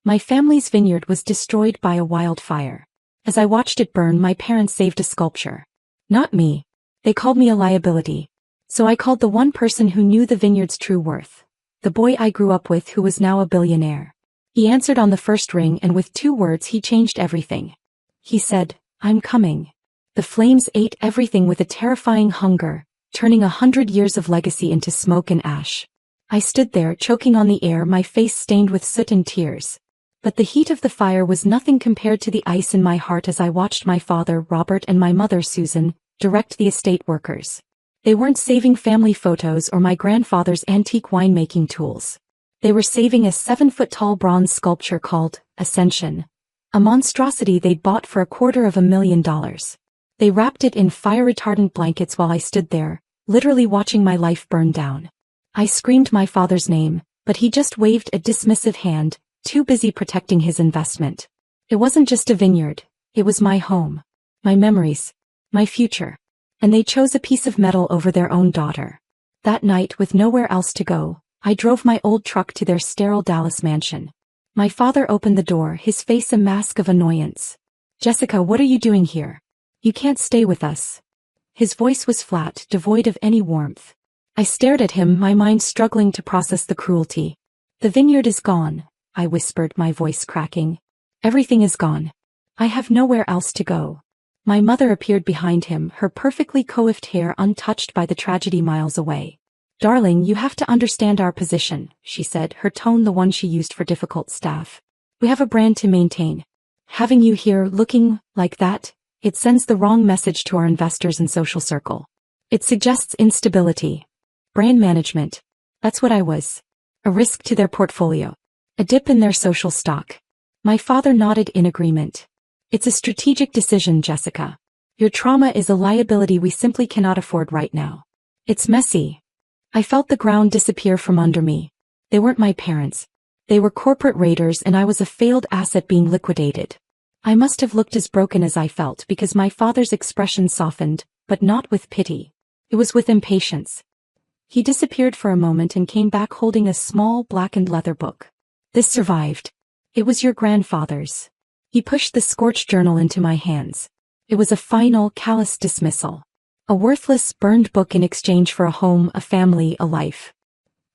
My family's vineyard was destroyed by a wildfire. As I watched it burn, my parents saved a sculpture. Not me. They called me a liability. So I called the one person who knew the vineyard's true worth. The boy I grew up with who was now a billionaire. He answered on the first ring, and with 2 words he changed everything. He said, "I'm coming." The flames ate everything with a terrifying hunger, turning 100 years of legacy into smoke and ash. I stood there choking on the air, my face stained with soot and tears. But the heat of the fire was nothing compared to the ice in my heart as I watched my father, Robert, and my mother, Susan, direct the estate workers. They weren't saving family photos or my grandfather's antique winemaking tools. They were saving a 7-foot-tall bronze sculpture called Ascension, a monstrosity they'd bought for $250,000. They wrapped it in fire-retardant blankets while I stood there, literally watching my life burn down. I screamed my father's name, but he just waved a dismissive hand, too busy protecting his investment. It wasn't just a vineyard, it was my home, my memories, my future. And they chose a piece of metal over their own daughter. That night, with nowhere else to go, I drove my old truck to their sterile Dallas mansion. My father opened the door, his face a mask of annoyance. "Jessica, what are you doing here? You can't stay with us." His voice was flat, devoid of any warmth. I stared at him, my mind struggling to process the cruelty. "The vineyard is gone," I whispered, my voice cracking. "Everything is gone. I have nowhere else to go." My mother appeared behind him, her perfectly coiffed hair untouched by the tragedy miles away. "Darling, you have to understand our position," she said, her tone the one she used for difficult staff. "We have a brand to maintain. Having you here looking like that, it sends the wrong message to our investors and social circle. It suggests instability. Brand management. That's what I was. A risk to their portfolio. A dip in their social stock." My father nodded in agreement. "It's a strategic decision, Jessica. Your trauma is a liability we simply cannot afford right now. It's messy." I felt the ground disappear from under me. They weren't my parents. They were corporate raiders, and I was a failed asset being liquidated. I must have looked as broken as I felt because my father's expression softened, but not with pity. It was with impatience. He disappeared for a moment and came back holding a small blackened leather book. "This survived. It was your grandfather's." He pushed the scorched journal into my hands. It was a final, callous dismissal. A worthless, burned book in exchange for a home, a family, a life.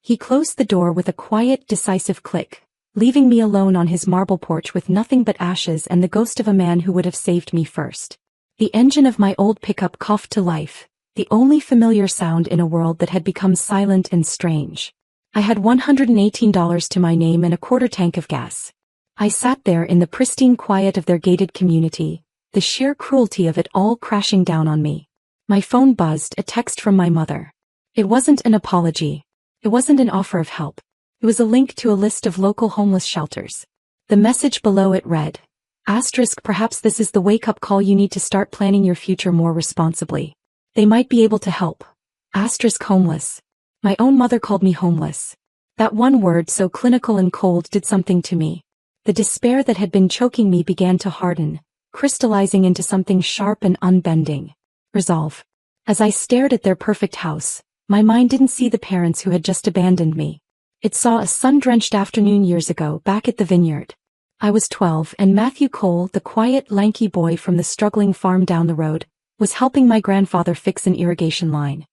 He closed the door with a quiet, decisive click, leaving me alone on his marble porch with nothing but ashes and the ghost of a man who would have saved me first. The engine of my old pickup coughed to life, the only familiar sound in a world that had become silent and strange. I had $118 to my name and a quarter tank of gas. I sat there in the pristine quiet of their gated community, the sheer cruelty of it all crashing down on me. My phone buzzed, a text from my mother. It wasn't an apology. It wasn't an offer of help. It was a link to a list of local homeless shelters. The message below it read, "Perhaps this is the wake-up call you need to start planning your future more responsibly. They might be able to help." Homeless. My own mother called me homeless. That one word, so clinical and cold, did something to me. The despair that had been choking me began to harden, crystallizing into something sharp and unbending. Resolve. As I stared at their perfect house, my mind didn't see the parents who had just abandoned me. It saw a sun-drenched afternoon years ago back at the vineyard. I was 12, and Matthew Cole, the quiet, lanky boy from the struggling farm down the road, was helping my grandfather fix an irrigation line.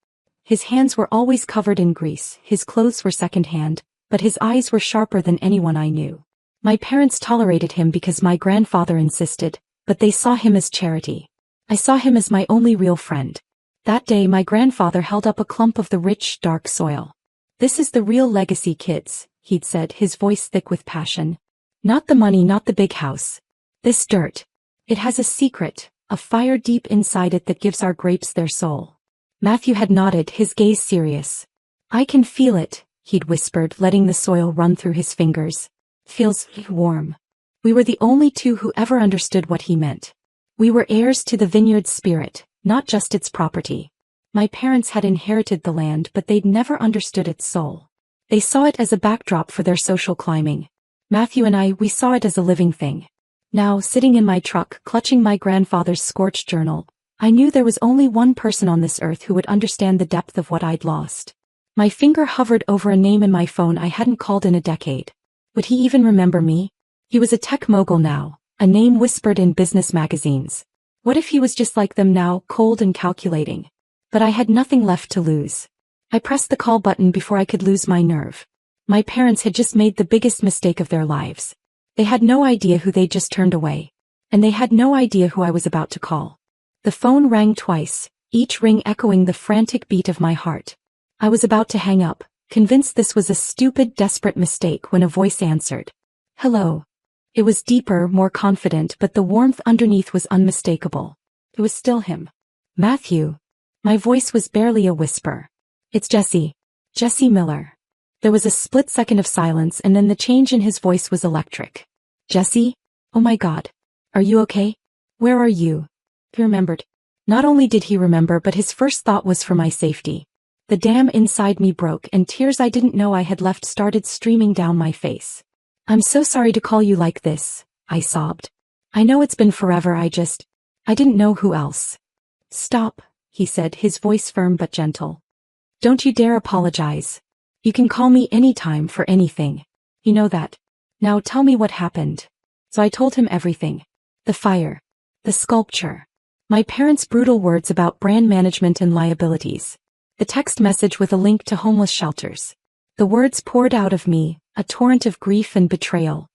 His hands were always covered in grease, his clothes were second-hand, but his eyes were sharper than anyone I knew. My parents tolerated him because my grandfather insisted, but they saw him as charity. I saw him as my only real friend. That day my grandfather held up a clump of the rich, dark soil. "This is the real legacy, kids," he'd said, his voice thick with passion. "Not the money, not the big house. This dirt. It has a secret, a fire deep inside it that gives our grapes their soul." Matthew had nodded, his gaze serious. "I can feel it," he'd whispered, letting the soil run through his fingers. "Feels warm." We were the only two who ever understood what he meant. We were heirs to the vineyard's spirit, not just its property. My parents had inherited the land, but they'd never understood its soul. They saw it as a backdrop for their social climbing. Matthew and I, we saw it as a living thing. Now, sitting in my truck, clutching my grandfather's scorched journal, I knew there was only one person on this earth who would understand the depth of what I'd lost. My finger hovered over a name in my phone I hadn't called in a decade. Would he even remember me? He was a tech mogul now, a name whispered in business magazines. What if he was just like them now, cold and calculating? But I had nothing left to lose. I pressed the call button before I could lose my nerve. My parents had just made the biggest mistake of their lives. They had no idea who they'd just turned away. And they had no idea who I was about to call. The phone rang twice, each ring echoing the frantic beat of my heart. I was about to hang up, convinced this was a stupid, desperate mistake when a voice answered. Hello. It was deeper, more confident, but the warmth underneath was unmistakable. It was still him. Matthew. My voice was barely a whisper. It's Jesse. Jesse Miller. There was a split second of silence and then the change in his voice was electric. Jesse? Oh my God. Are you okay? Where are you? He remembered. Not only did he remember, but his first thought was for my safety. The dam inside me broke and tears I didn't know I had left started streaming down my face. I'm so sorry to call you like this, I sobbed. I know it's been forever, I didn't know who else. Stop, he said, his voice firm but gentle. Don't you dare apologize. You can call me anytime for anything. You know that. Now tell me what happened. So I told him everything. The fire. The sculpture. My parents' brutal words about brand management and liabilities. The text message with a link to homeless shelters. The words poured out of me, a torrent of grief and betrayal.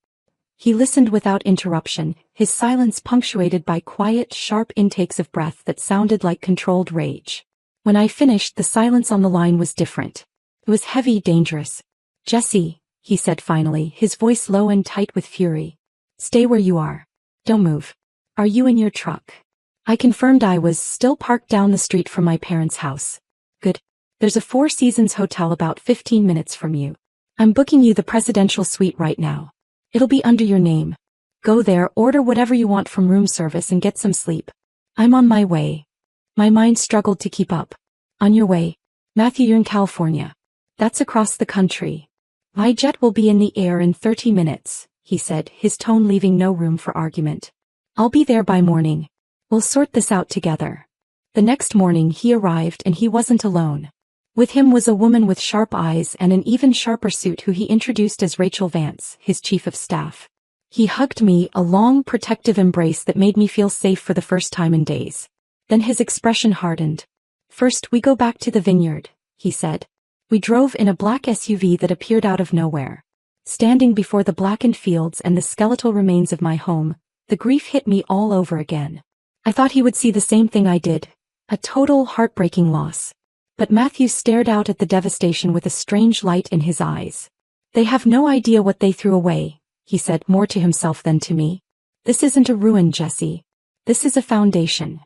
He listened without interruption, his silence punctuated by quiet, sharp intakes of breath that sounded like controlled rage. When I finished, the silence on the line was different. It was heavy, dangerous. Jesse, he said finally, his voice low and tight with fury. Stay where you are. Don't move. Are you in your truck? I confirmed I was, still parked down the street from my parents' house. Good. There's a Four Seasons hotel about 15 minutes from you. I'm booking you the presidential suite right now. It'll be under your name. Go there, order whatever you want from room service and get some sleep. I'm on my way. My mind struggled to keep up. On your way. Matthew, you're in California. That's across the country. My jet will be in the air in 30 minutes, he said, his tone leaving no room for argument. I'll be there by morning. We'll sort this out together. The next morning he arrived and he wasn't alone. With him was a woman with sharp eyes and an even sharper suit who he introduced as Rachel Vance, his chief of staff. He hugged me, a long, protective embrace that made me feel safe for the first time in days. Then his expression hardened. First, we go back to the vineyard, he said. We drove in a black SUV that appeared out of nowhere. Standing before the blackened fields and the skeletal remains of my home, the grief hit me all over again. I thought he would see the same thing I did. A total, heartbreaking loss. But Matthew stared out at the devastation with a strange light in his eyes. They have no idea what they threw away, he said, more to himself than to me. This isn't a ruin, Jesse. This is a foundation.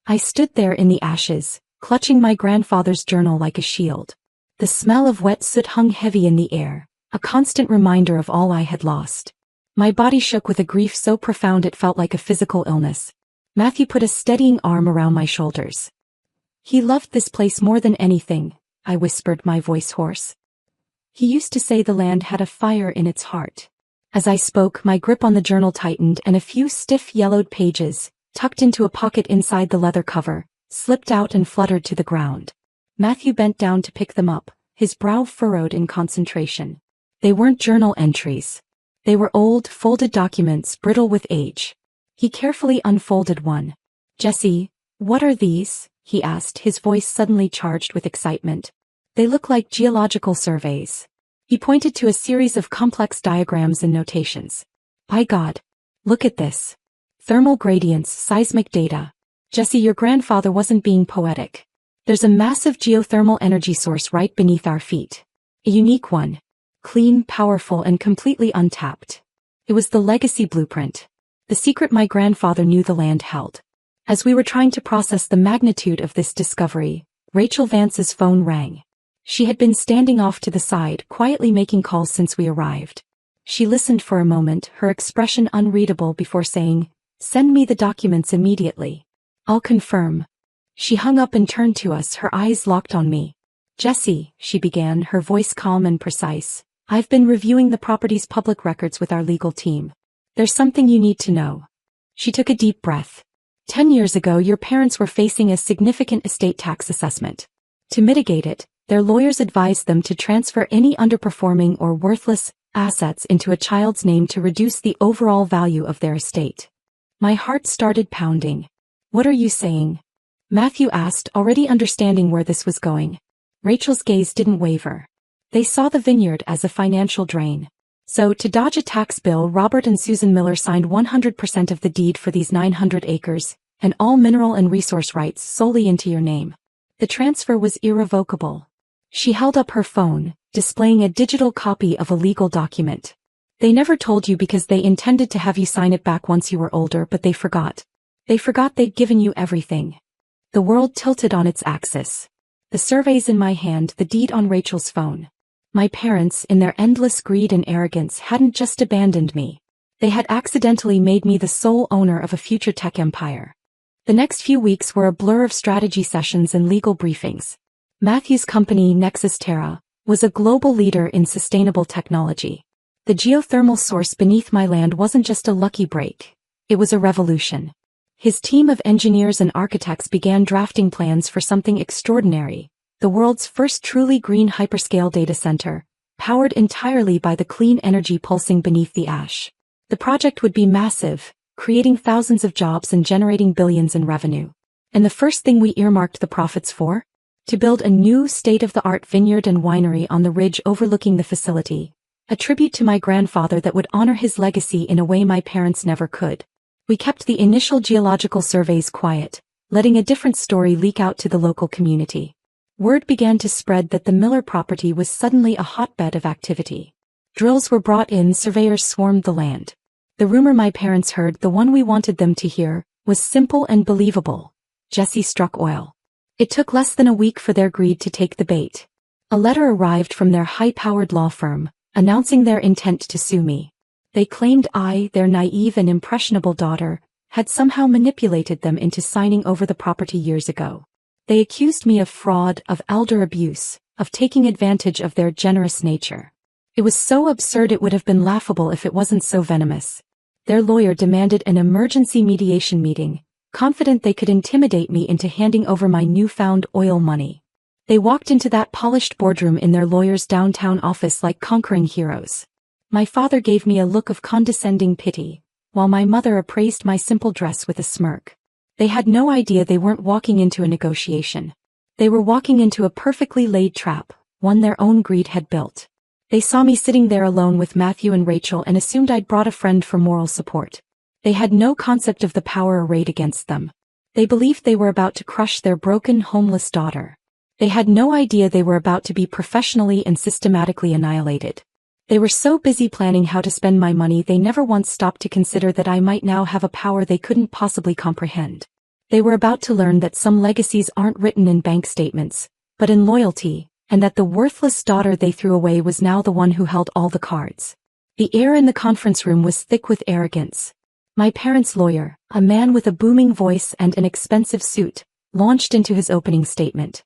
I stood there in the ashes, clutching my grandfather's journal like a shield. The smell of wet soot hung heavy in the air, a constant reminder of all I had lost. My body shook with a grief so profound it felt like a physical illness. Matthew put a steadying arm around my shoulders. He loved this place more than anything, I whispered, my voice hoarse. He used to say the land had a fire in its heart. As I spoke, my grip on the journal tightened and a few stiff yellowed pages, tucked into a pocket inside the leather cover, slipped out and fluttered to the ground. Matthew bent down to pick them up, his brow furrowed in concentration. They weren't journal entries. They were old, folded documents, brittle with age. He carefully unfolded one. Jesse, what are these? He asked, his voice suddenly charged with excitement. They look like geological surveys. He pointed to a series of complex diagrams and notations. By God. Look at this. Thermal gradients, seismic data. Jesse, your grandfather wasn't being poetic. There's a massive geothermal energy source right beneath our feet. A unique one. Clean, powerful, and completely untapped. It was the legacy blueprint. The secret my grandfather knew the land held. As we were trying to process the magnitude of this discovery, Rachel Vance's phone rang. She had been standing off to the side, quietly making calls since we arrived. She listened for a moment, her expression unreadable, before saying, "Send me the documents immediately. I'll confirm." She hung up and turned to us, her eyes locked on me. "Jesse," she began, her voice calm and precise, "I've been reviewing the property's public records with our legal team. There's something you need to know." She took a deep breath. 10 years ago, your parents were facing a significant estate tax assessment. To mitigate it, their lawyers advised them to transfer any underperforming or worthless assets into a child's name to reduce the overall value of their estate. My heart started pounding. What are you saying? Matthew asked, already understanding where this was going. Rachel's gaze didn't waver. They saw the vineyard as a financial drain. So, to dodge a tax bill, Robert and Susan Miller signed 100% of the deed for these 900 acres, and all mineral and resource rights solely into your name. The transfer was irrevocable. She held up her phone, displaying a digital copy of a legal document. They never told you because they intended to have you sign it back once you were older, but they forgot. They forgot they'd given you everything. The world tilted on its axis. The survey's in my hand, the deed on Rachel's phone. My parents, in their endless greed and arrogance, hadn't just abandoned me. They had accidentally made me the sole owner of a future tech empire. The next few weeks were a blur of strategy sessions and legal briefings. Matthew's company, Nexus Terra, was a global leader in sustainable technology. The geothermal source beneath my land wasn't just a lucky break. It was a revolution. His team of engineers and architects began drafting plans for something extraordinary. The world's first truly green hyperscale data center, powered entirely by the clean energy pulsing beneath the ash. The project would be massive, creating thousands of jobs and generating billions in revenue. And the first thing we earmarked the profits for? To build a new state-of-the-art vineyard and winery on the ridge overlooking the facility, a tribute to my grandfather that would honor his legacy in a way my parents never could. We kept the initial geological surveys quiet, letting a different story leak out to the local community. Word began to spread that the Miller property was suddenly a hotbed of activity. Drills were brought in, surveyors swarmed the land. The rumor my parents heard, the one we wanted them to hear, was simple and believable. Jesse struck oil. It took less than a week for their greed to take the bait. A letter arrived from their high-powered law firm, announcing their intent to sue me. They claimed I, their naive and impressionable daughter, had somehow manipulated them into signing over the property years ago. They accused me of fraud, of elder abuse, of taking advantage of their generous nature. It was so absurd it would have been laughable if it wasn't so venomous. Their lawyer demanded an emergency mediation meeting, confident they could intimidate me into handing over my newfound oil money. They walked into that polished boardroom in their lawyer's downtown office like conquering heroes. My father gave me a look of condescending pity, while my mother appraised my simple dress with a smirk. They had no idea they weren't walking into a negotiation. They were walking into a perfectly laid trap, one their own greed had built. They saw me sitting there alone with Matthew and Rachel and assumed I'd brought a friend for moral support. They had no concept of the power arrayed against them. They believed they were about to crush their broken, homeless daughter. They had no idea they were about to be professionally and systematically annihilated. They were so busy planning how to spend my money they never once stopped to consider that I might now have a power they couldn't possibly comprehend. They were about to learn that some legacies aren't written in bank statements, but in loyalty, and that the worthless daughter they threw away was now the one who held all the cards. The air in the conference room was thick with arrogance. My parents' lawyer, a man with a booming voice and an expensive suit, launched into his opening statement.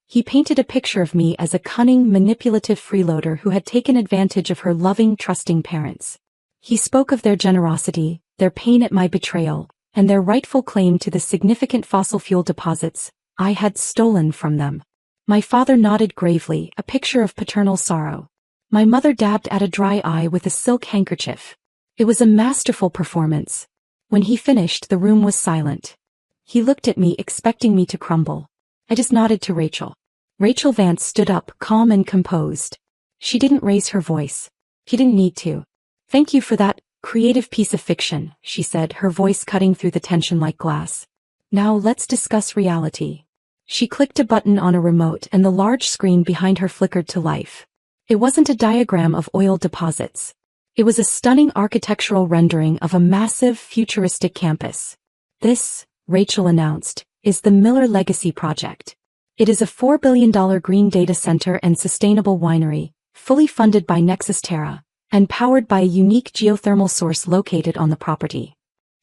He painted a picture of me as a cunning, manipulative freeloader who had taken advantage of her loving, trusting parents. He spoke of their generosity, their pain at my betrayal, and their rightful claim to the significant fossil fuel deposits I had stolen from them. My father nodded gravely, a picture of paternal sorrow. My mother dabbed at a dry eye with a silk handkerchief. It was a masterful performance. When he finished, the room was silent. He looked at me, expecting me to crumble. I just nodded to Rachel. Rachel Vance stood up, calm and composed. She didn't raise her voice. She didn't need to. "Thank you for that creative piece of fiction," she said, her voice cutting through the tension like glass. "Now let's discuss reality." She clicked a button on a remote and the large screen behind her flickered to life. It wasn't a diagram of oil deposits. It was a stunning architectural rendering of a massive, futuristic campus. "This," Rachel announced, "is the Miller Legacy Project. It is a $4 billion green data center and sustainable winery, fully funded by Nexus Terra, and powered by a unique geothermal source located on the property."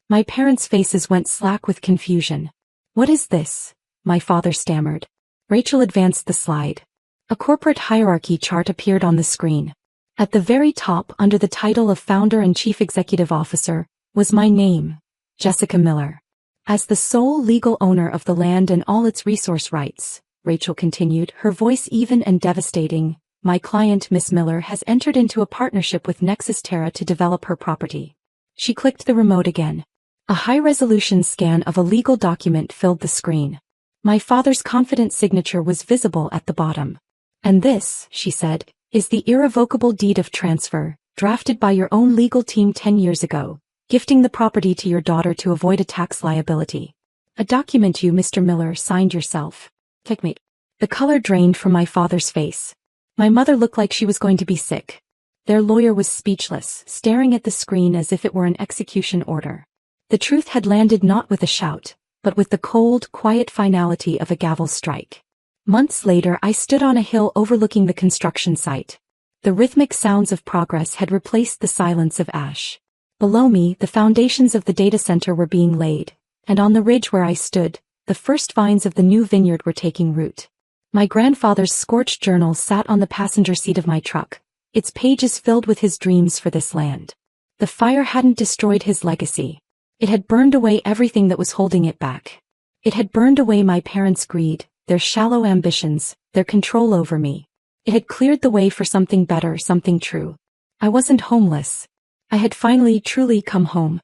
My parents' faces went slack with confusion. "What is this?" my father stammered. Rachel advanced the slide. A corporate hierarchy chart appeared on the screen. At the very top, under the title of Founder and Chief Executive Officer, was my name, Jessica Miller. "As the sole legal owner of the land and all its resource rights," Rachel continued, her voice even and devastating, My client, Miss Miller, has entered into a partnership with Nexus Terra to develop her property. She clicked the remote again. A high-resolution scan of a legal document filled the screen. My father's confident signature was visible at the bottom. And this, she said, is the irrevocable deed of transfer, drafted by your own legal team 10 years ago, gifting the property to your daughter to avoid a tax liability. A document you, Mr. Miller, signed yourself. Checkmate. The color drained from my father's face. My mother looked like she was going to be sick. Their lawyer was speechless, staring at the screen as if it were an execution order. The truth had landed not with a shout, but with the cold, quiet finality of a gavel strike. Months later, I stood on a hill overlooking the construction site. The rhythmic sounds of progress had replaced the silence of ash. Below me, the foundations of the data center were being laid, and on the ridge where I stood, the first vines of the new vineyard were taking root. My grandfather's scorched journal sat on the passenger seat of my truck, its pages filled with his dreams for this land. The fire hadn't destroyed his legacy. It had burned away everything that was holding it back. It had burned away my parents' greed, their shallow ambitions, their control over me. It had cleared the way for something better, something true. I wasn't homeless. I had finally truly come home.